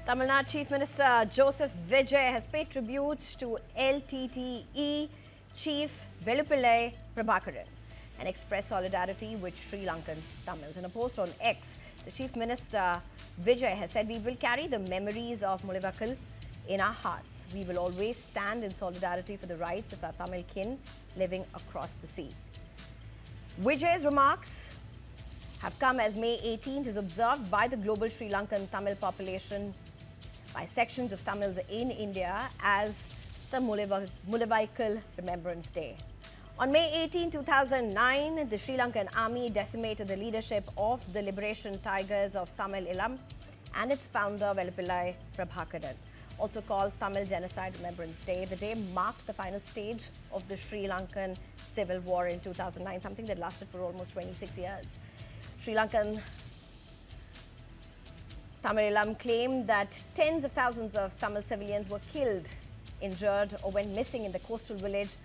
Tamil Nadu Chief Minister Joseph Vijay has paid tribute to Ltte Chief Velupillai Prabhakaran and expressed solidarity with Sri Lankan Tamils. In a post on X, the Chief Minister Vijay has said, "We will carry the memories of Mulivakkal in our hearts. We will always stand in solidarity for the rights of our Tamil kin living across the sea." Vijay's remarks have come as May 18th is observed by the global Sri Lankan Tamil population by sections of Tamils in India as the Mulivaikal Remembrance Day. On May 18, 2009, the Sri Lankan army decimated the leadership of the Liberation Tigers of Tamil Ilam and its founder Velupillai Prabhakaran, also called Tamil Genocide Remembrance Day. The day marked the final stage of the Sri Lankan Civil War in 2009, something that lasted for almost 26 years. Sri Lankan Tamil Ilam claimed that tens of thousands of Tamil civilians were killed, injured, or went missing in the coastal village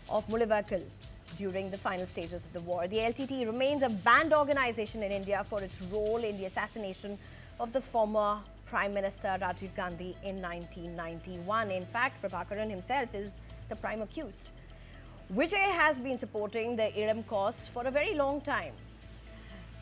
of Mulivaikal during the final stages of the war. The Ltte remains a banned organization in India for its role in the assassination of the former Prime Minister Rajiv Gandhi in 1991. In fact, Prabhakaran himself is the prime accused. Vijay has been supporting the Ilam cause for a very long time.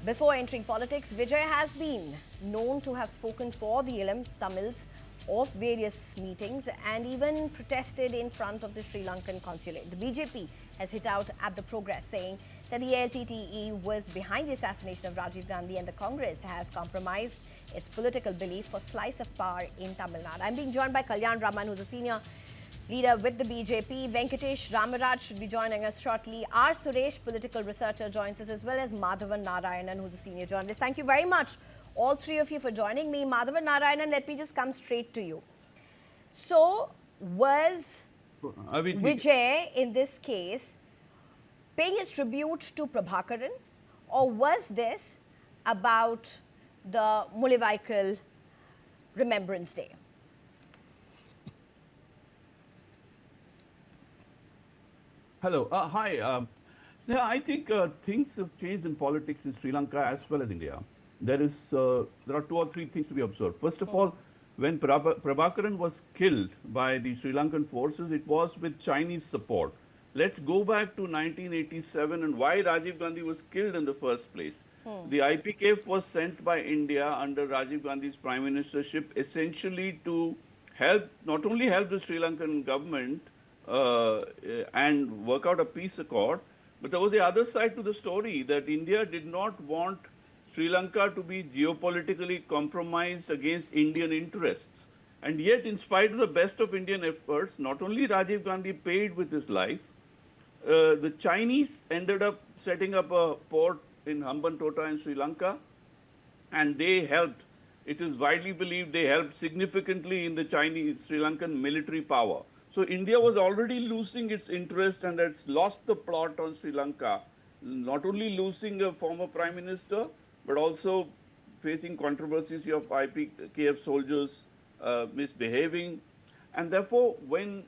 Before entering politics, Vijay has been known to have spoken for the Ilam Tamils of various meetings and even protested in front of the Sri Lankan consulate. The BJP has hit out at the progress, saying that the Ltte was behind the assassination of Rajiv Gandhi and the Congress has compromised its political belief for slice of power in Tamil Nadu. I'm being joined by Kalyan Raman, who's a senior leader with the BJP. Venkatesh Ramaraj should be joining us shortly. R. Suresh, political researcher, joins us, as well as Madhavan Narayanan, who's a senior journalist. Thank you very much, all three of you, for joining me. Madhavan Narayanan, let me just come straight to you. So, was Vijay, in this case, paying his tribute to Prabhakaran, or was this about the Mulivaikal Remembrance Day? Hello. Hi. Yeah, I think things have changed in politics in Sri Lanka as well as India. There are two or three things to be observed. First of all, when Prabhakaran was killed by the Sri Lankan forces, it was with Chinese support. Let's go back to 1987 and why Rajiv Gandhi was killed in the first place. The IPKF was sent by India under Rajiv Gandhi's prime ministership essentially to help, not only help the Sri Lankan government and work out a peace accord, but there was the other side to the story that India did not want Sri Lanka to be geopolitically compromised against Indian interests. And yet, in spite of the best of Indian efforts, not only Rajiv Gandhi paid with his life, the Chinese ended up setting up a port in Hambantota in Sri Lanka, and they helped. It is widely believed they helped significantly in the Chinese Sri Lankan military power. So India was already losing its interest and it's lost the plot on Sri Lanka, not only losing a former prime minister, but also facing controversies of IPKF soldiers misbehaving. And therefore, when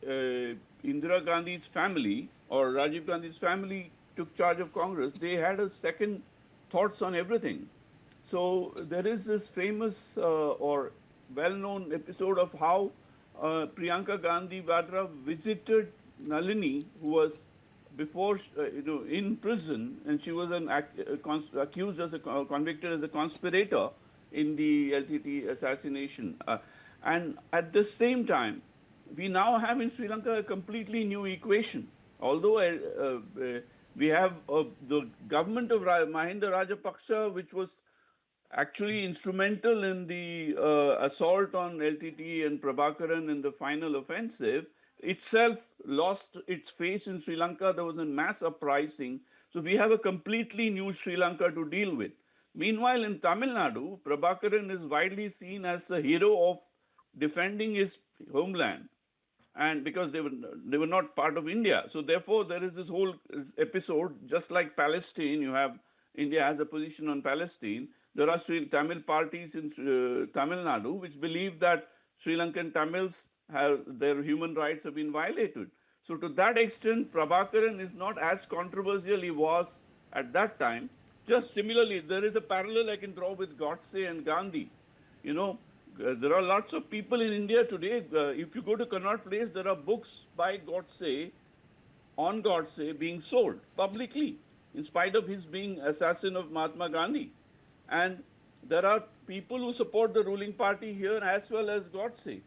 Indira Gandhi's family or Rajiv Gandhi's family took charge of Congress, they had a second thoughts on everything. So there is this famous or well-known episode of how Priyanka Gandhi Vadra visited Nalini, who was before in prison, and she was accused as convicted as a conspirator in the Ltte assassination. And at the same time, we now have in Sri Lanka a completely new equation. Although we have the government of Mahinda Rajapaksa, which was actually instrumental in the assault on Ltte and Prabhakaran in the final offensive, itself lost its face in Sri Lanka. There was a mass uprising. So we have a completely new Sri Lanka to deal with. Meanwhile, in Tamil Nadu, Prabhakaran is widely seen as a hero of defending his homeland. And because they were not part of India. So therefore, there is this whole episode, just like Palestine, India has a position on Palestine. There are Tamil parties in Tamil Nadu which believe that Sri Lankan Tamils their human rights have been violated. So to that extent, Prabhakaran is not as controversial he was at that time. Just similarly, there is a parallel I can draw with Godse and Gandhi. You know, there are lots of people in India today. If you go to Connaught Place, there are books by Godse, on Godse, being sold publicly, in spite of his being assassin of Mahatma Gandhi. And there are people who support the ruling party here as well as Godse.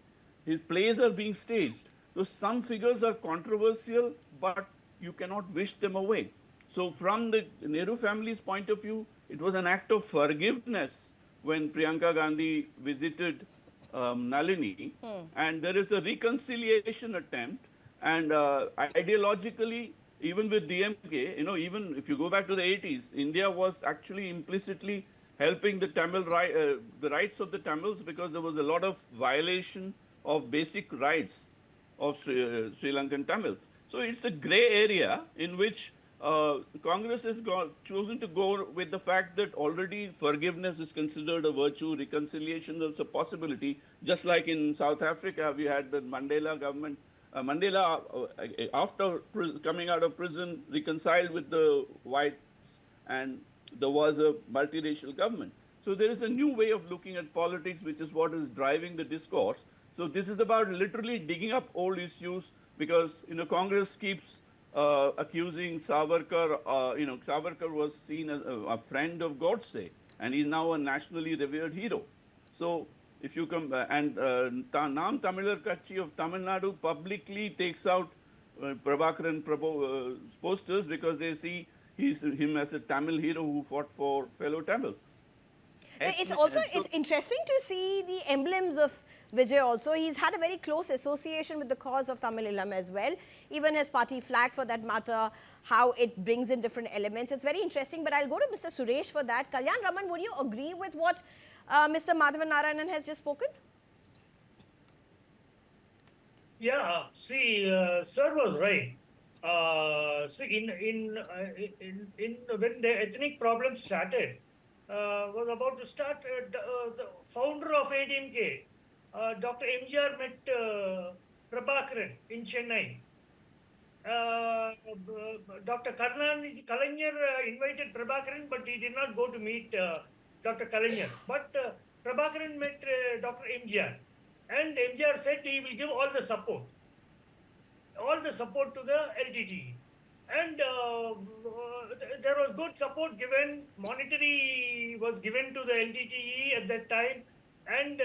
His plays are being staged. So some figures are controversial, but you cannot wish them away. So from the Nehru family's point of view, it was an act of forgiveness when Priyanka Gandhi visited Nalini, and there is a reconciliation attempt. And ideologically, even with DMK, even if you go back to the 80s, India was actually implicitly helping the the rights of the Tamils, because there was a lot of violation of basic rights of Sri Lankan Tamils. So it's a gray area in which Congress has chosen to go with the fact that already forgiveness is considered a virtue, reconciliation is a possibility. Just like in South Africa, we had the Mandela government. Mandela, after coming out of prison, reconciled with the whites, and there was a multiracial government. So there is a new way of looking at politics, which is what is driving the discourse. So this is about literally digging up old issues, because Congress keeps accusing Savarkar. Savarkar was seen as a friend of Godse, and he's now a nationally revered hero. So if you come Naam Tamilar Kachi of Tamil Nadu publicly takes out Prabhakaran posters because they see him as a Tamil hero who fought for fellow Tamils. It's interesting to see the emblems of Vijay also. He's had a very close association with the cause of Tamil Ilam as well. Even his party flag, for that matter, how it brings in different elements. It's very interesting, but I'll go to Mr. Suresh for that. Kalyan Raman, would you agree with what Mr. Madhavan Narayanan has just spoken? Yeah, see, sir was right. See, when the ethnic problem started, was about to start, the founder of ADMK, Dr. MGR met Prabhakaran in Chennai. Dr. Kalaignar invited Prabhakaran, but he did not go to meet Dr. Kalaignar. But Prabhakaran met Dr. MGR, and MGR said he will give all the support to the LTTE. And there was good support given, monetary was given to the LTTE at that time. And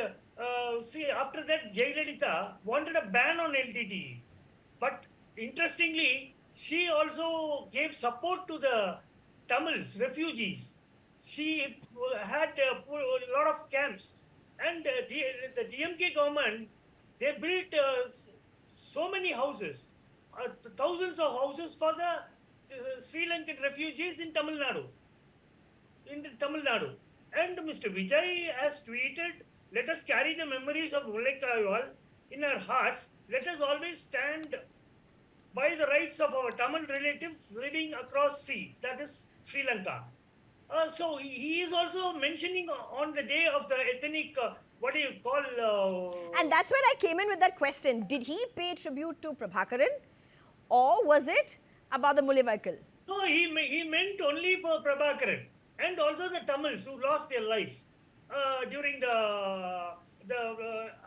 see, after that, Jayalalitha wanted a ban on LTTE. But interestingly, she also gave support to the Tamils, refugees. She had a lot of camps. And the DMK government, they built so many houses, thousands of houses for the Sri Lankan refugees in Tamil Nadu. And Mr. Vijay has tweeted, let us carry the memories of Mulekayawal in our hearts. Let us always stand by the rights of our Tamil relatives living across sea, that is Sri Lanka. So he is also mentioning on the day of the ethnic, what do you call... And that's where I came in with that question. Did he pay tribute to Prabhakaran, or was it about the Mulivaikal? No, he meant only for Prabhakaran, and also the Tamils who lost their life during the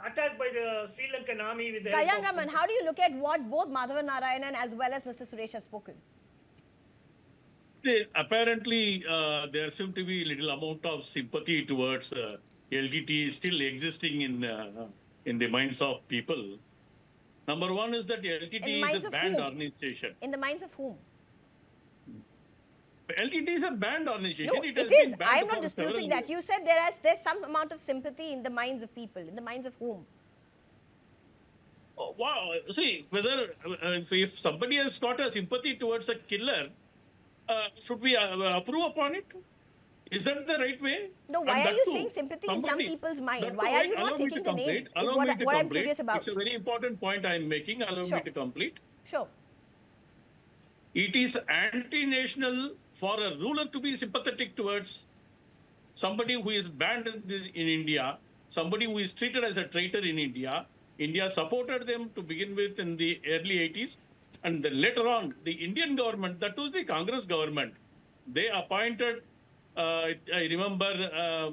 attack by the Sri Lankan army with the... Kalyan Raman, how do you look at what both Madhavan Narayanan as well as Mr. Suresh have spoken? Apparently, there seemed to be little amount of sympathy towards LTT still existing in the minds of people. Number one is that LTT is a banned organization. In the minds of whom? LTT is a banned organization. No, it is. I'm not disputing that. You said there's some amount of sympathy in the minds of people. In the minds of whom? Oh, wow. See, whether if somebody has got a sympathy towards a killer, should we approve upon it? Is that the right way? No, why are you saying sympathy in some people's mind? Why are you not taking the name? Is what I'm curious about. It's a very important point I'm making. Allow me to complete. Sure. It is anti-national for a ruler to be sympathetic towards somebody who is banned in India, somebody who is treated as a traitor in India. India supported them to begin with in the early 80s. And then later on, the Indian government, that was the Congress government, they appointed, I remember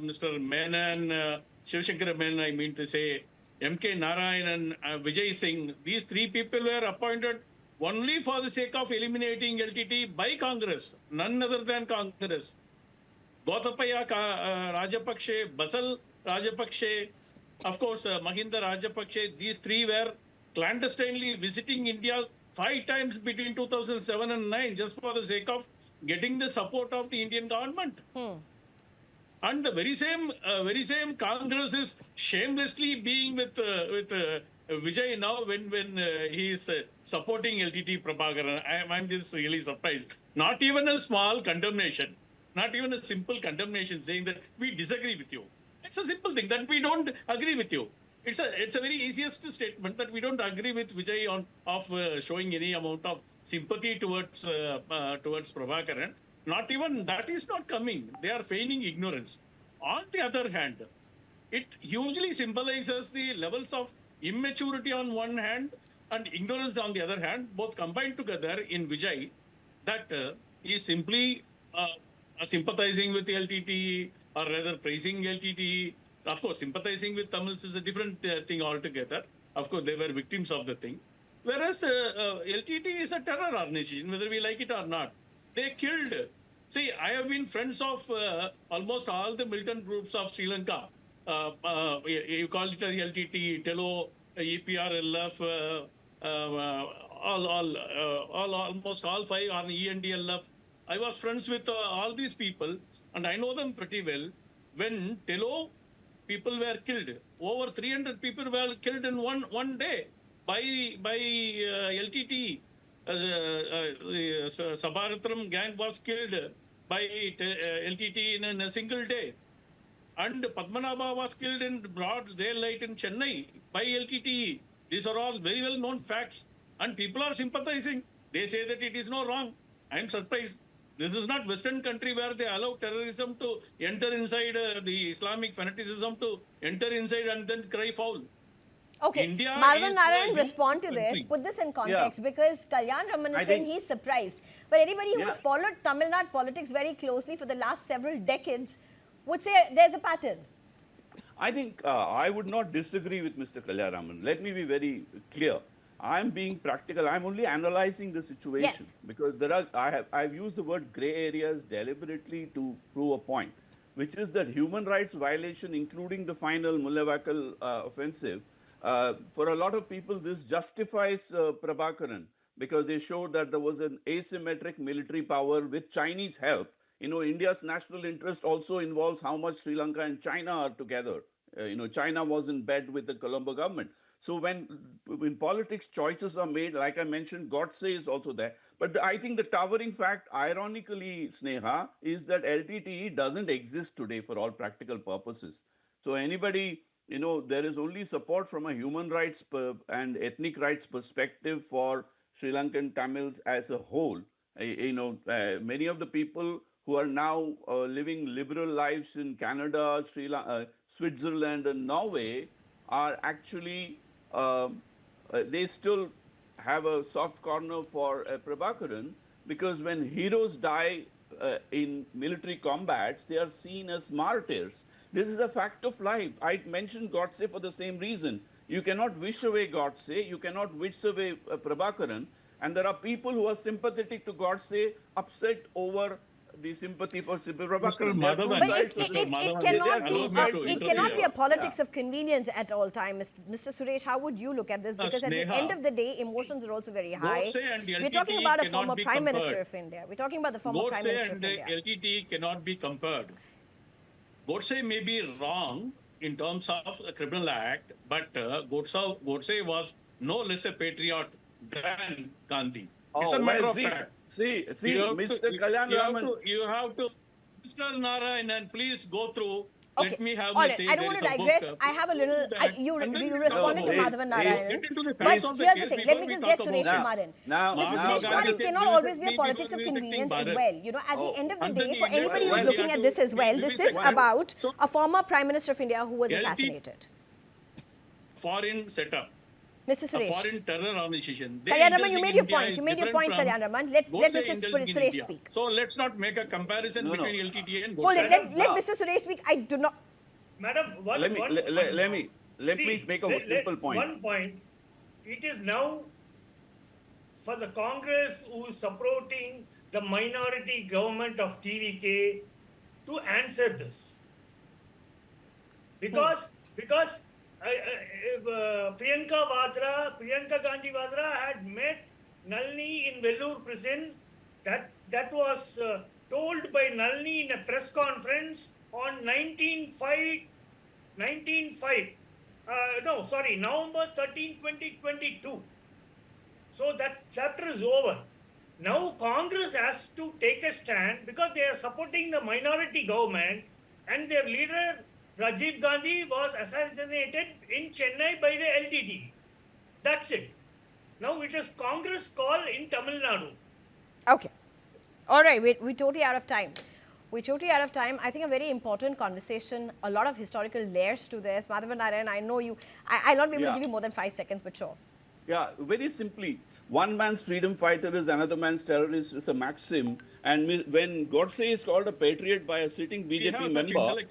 Mr. Menon, Shivshankar Men, I mean to say, M.K. Narayanan, Vijay Singh, these three people were appointed only for the sake of eliminating LTT by Congress, none other than Congress. Gotabaya Rajapakse, Basal Rajapakse, of course, Mahinda Rajapakse, these three were clandestinely visiting India 5 times between 2007 and 9 just for the sake of getting the support of the Indian government. And the very same Congress is shamelessly being with Vijay now when he is supporting LTT Prabhakaran. I'm just really surprised. Not even a small condemnation, not even a simple condemnation saying that we disagree with you. It's a simple thing that we don't agree with you. It's a very easiest statement that we don't agree with Vijay of showing any amount of sympathy towards Prabhakaran. Not even that is not coming. They are feigning ignorance. On the other hand, it hugely symbolizes the levels of immaturity on one hand and ignorance on the other hand, both combined together in Vijay, that he is simply sympathizing with the LTT or rather praising LTT. Of course, sympathizing with Tamils is a different thing altogether. Of course, they were victims of the thing. Whereas LTT is a terror organization, whether we like it or not. They killed. See, I have been friends of almost all the militant groups of Sri Lanka. You call it a LTT, TELO, EPRLF, almost all 5 on ENDLF. I was friends with all these people, and I know them pretty well. When TELO people were killed, over 300 people were killed in one day by LTT. Sabaratram gang was killed by LTT in a single day. And Padmanabha was killed in broad daylight in Chennai by LTT. These are all very well known facts. And people are sympathizing. They say that it is no wrong. I am surprised. This is not Western country where they allow terrorism to enter inside the Islamic fanaticism to enter inside and then cry foul. Okay, Madhavan Narayan, respond to this, put this in context, because Kalyan Raman is saying he's surprised. But anybody who has followed Tamil Nadu politics very closely for the last several decades would say there's a pattern. I think I would not disagree with Mr. Kalyan Raman. Let me be very clear. I'm being practical. I'm only analyzing the situation because I've used the word grey areas deliberately to prove a point, which is that human rights violation, including the final Mullawakkal offensive, for a lot of people, this justifies Prabhakaran because they showed that there was an asymmetric military power with Chinese help. You know, India's national interest also involves how much Sri Lanka and China are together. China was in bed with the Colombo government. So when in politics choices are made, like I mentioned, Godse is also there. But I think the towering fact, ironically, Sneha, is that LTTE doesn't exist today for all practical purposes. So anybody, there is only support from a human rights and ethnic rights perspective for Sri Lankan Tamils as a whole. Many of the people who are now living liberal lives in Canada, Switzerland, and Norway are actually, they still have a soft corner for Prabhakaran because when heroes die in military combats, they are seen as martyrs. This is a fact of life. I mentioned Godse for the same reason. You cannot wish away Godse, you cannot wish away Prabhakaran, and there are people who are sympathetic to Godse upset over the sympathy for Prabhakaran. It cannot be a politics of convenience at all times. Mr. Suresh, how would you look at this? Because at the end of the day, emotions are also very high. We're talking about a former Prime Minister of India. We're talking about the former Prime Minister of India. LTT cannot be compared. Godse may be wrong in terms of a criminal act, but Godse was no less a patriot than Gandhi. It's a matter of fact. See, Mr. Kalyan Raman. You have to, Mr. Narayanan, please go through. Okay. Let me have all my right. say. I don't want to digress. I have a little. You responded to Madhavan Narayan. But here's the thing. Let me just get Suresh Kumaran. Mr. Suresh Kumaran, it cannot always be a politics of convenience as well. At the end of the day, for anybody who's looking at this as well, this is about a former Prime Minister of India who was assassinated. Foreign setup. Mr. Suresh. A foreign terror organization. Kalyan Raman, you made your point. You made your point, Kalyan Raman. Let Mr. Suresh speak. So let's not make a comparison between LTT and Godse. Let Mr. Suresh speak. I do not. Madam, Let me make a simple point. One point. It is now for the Congress who is supporting the minority government of TVK to answer this. Because Priyanka Gandhi Vadra had met Nalini in Vellore prison. That was told by Nalini in a press conference on November 13, 2022. So that chapter is over. Now Congress has to take a stand because they are supporting the minority government, and their leader Rajiv Gandhi was assassinated in Chennai by the Ltte. That's it. Now it is Congress call in Tamil Nadu. Okay. All right, we're totally out of time. We're totally out of time. I think a very important conversation, a lot of historical layers to this. Madhavan Narayan, I know you, I'll not be able to give you more than 5 seconds, but sure. Yeah, very simply, one man's freedom fighter is another man's terrorist is a maxim. And when Godse is called a patriot by a sitting BJP member,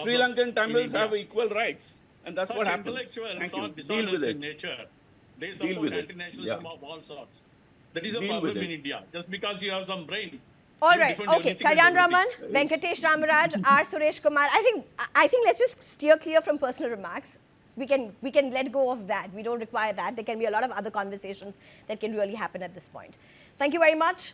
Sri Lankan Tamils have equal rights. And that's what happens. Thank you. Deal with it. Nature. They support anti-nationalism of all sorts. That is a problem in India. Just because you have some brain. All right. Okay. Kalyan Raman, Venkatesh Ramaraj, R. Suresh Kumar. I think let's just steer clear from personal remarks. We can let go of that. We don't require that. There can be a lot of other conversations that can really happen at this point. Thank you very much.